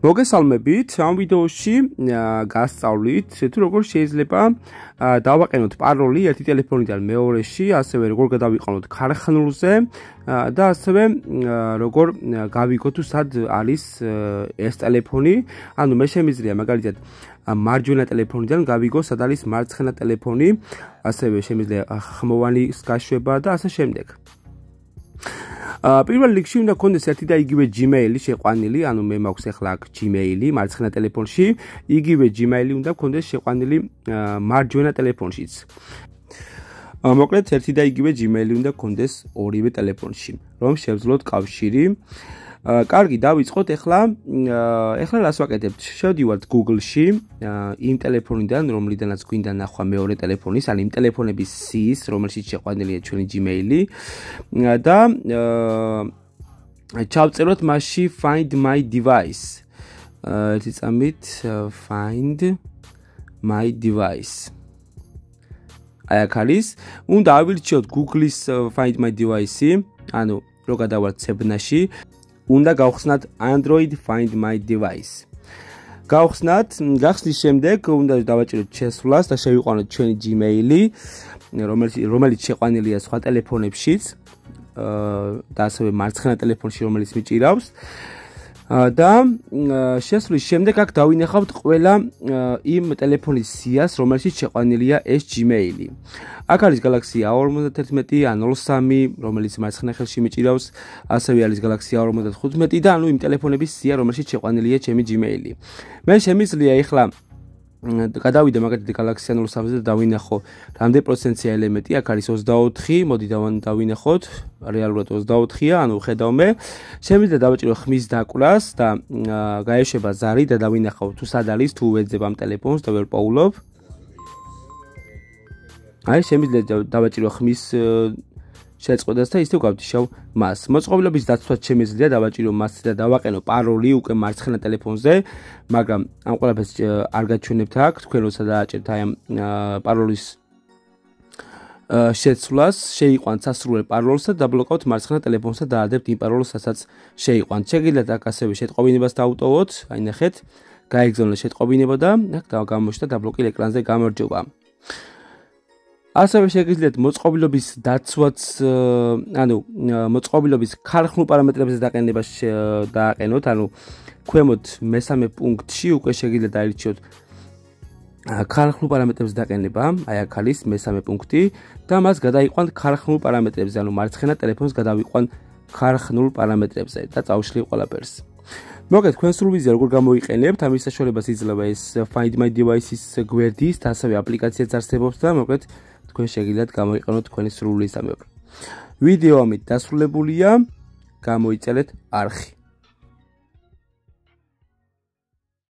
მოგესალმებით, ამ ვიდეოში გასწავლით თუ როგორ შეიძლება დავაყენოთ პაროლი ერთი ტელეფონიდან მეორეში, ასევე როგორ გადავიყენოთ ქარხნულზე და ასევე როგორ გავიგოთ თუ სად არის ეს ტელეფონი. ანუ მე შემიძლია მაგალითად მარჯვენა ტელეფონიდან გავიგო სად არის მარცხენა ტელეფონი, ასევე შემიძლია ხმოვანის გაშვება და ასე შემდეგ. პირველ რიგში უნდა გქონდეს ერთი და იგივე Gmail-ი შეყვანილი, ანუ მე მაქვს ახლა აქ Gmail-ი მარცხენა ტელეფონში, იგივე Gmail-ი უნდა გქონდეს შეყვანილი მარჯვენა ტელეფონშიც. მოკლედ ერთი და იგივე Gmail-ი უნდა გქონდეს ორივე ტელეფონში, რომ შევძლოთ კავშირი. კარგი, დავიწყოთ ახლა რას ვაკეთებთ? შევდივართ Google-ში, იმ ტელეფონიდან, რომლიდანაც გვინდა ნახვა მეორე ტელეფონის, ან იმ ტელეფონების სიის, რომელშიც შეყვანილია ჩვენი Gmail-ი და ჩავწეროთ მასში Find My Device. ერთი წამით Find My Device. აი აქ არის, უნდა ავირჩიოთ Google-ის Find My Device-ი, ანუ რო გადავართ ცებნაში. უნდა გავხსნათ Android Find My Device. გახსნის შემდეგ უნდა დავაჭიროთ შესვლას და შევიყვანოთ ჩვენი Gmail-ი, რომელიც შეყვანილია სხვა ტელეფონებშიც და ასევე მარცხენა ტელეფონში, რომელიც მიჭირავს. და შესვლის შემდეგ აქ დავინახავთ ყველა იმ ტელეფონის სიას, რომელშიც შეყვანილია ეს Gmail-ი. აქ არის Galaxy A51, A03, რომელიც მარცხენა ხელში მიჭირავს, ასევე არის Galaxy A55 და ანუ იმ ტელეფონების სია, რომელშიც შეყვანილია ჩემი Gmail-ი. მე შემიძლია ახლა გადავიდე მაგალითად Galaxy A03-ზე და დავინახო რამდენი პროცენტია ელემენტი, აქ არის 24, მოდი დავინახოთ, რეალურად 24-ია, ანუ ხედავ მე. შემიძლია დავაჭირო ხმის დაკვრას და გაეშვება ზარი და დავინახავ თუ სად არის, თუ ვეძებ ამ ტელეფონს და ვერ პოულობ. აი შემიძლია დავაჭირო ხმის შეწყვეტას და ისევ გავდიშავ მას. მოწყობილობის დაცვაც შემიძლია დავაჭირო მას და დავაყენო პაროლი უკვე მარცხენა ტელეფონზე, მაგრამ ამ ყველაფერს არ გაჩვენებთ აქ, თქვენ როცა დააჭერთ აი ამ პაროლის შეცვლას, შეიყვანთ სასურველ პაროლს და დაბლოკავთ მარცხენა ტელეფონს და დაადებთ იმ პაროლს, რასაც შეიყვანთ. შეგიძლიათ აქ ასევე შეტყობინებას დავუტოვოთ, აი ნახეთ, გაიგზავნოთ შეტყობინება და აქ გამოჩნდა დაბლოკილ ეკრანზე გამარჯობა. ასევე შეგიძლიათ მოწყობილობის დაცვაც, ანუ მოწყობილობის ქარხნულ პარამეტრებზე დაყენება დააყენოთ, ანუ ქვემოთ მესამე პუნქტში უკვე შეგიძლიათ დაირჩიოთ ქარხნულ პარამეტრებზე დაყენება, აი აქ არის მესამე პუნქტი და მას გადაიყვანთ ქარხნულ პარამეტრებზე, ანუ მარცხენა ტელეფონს გადავიყვან ქარხნულ პარამეტრებზე და წავშლი ყველაფერს. მოკლედ, თქვენ სრულ ვიზია როგორ გამოიყენებთ, ამის საშუალებას იძლევა ეს Find My Device-ის გვერდის და ასევე აპლიკაციაც არსებობს და მოკლედ თქვენ შეგიძლიათ გამოიყენოთ თქვენი სრული სამეფო. ვიდეო ამით დასრულებულია, გამოიწერეთ არხი.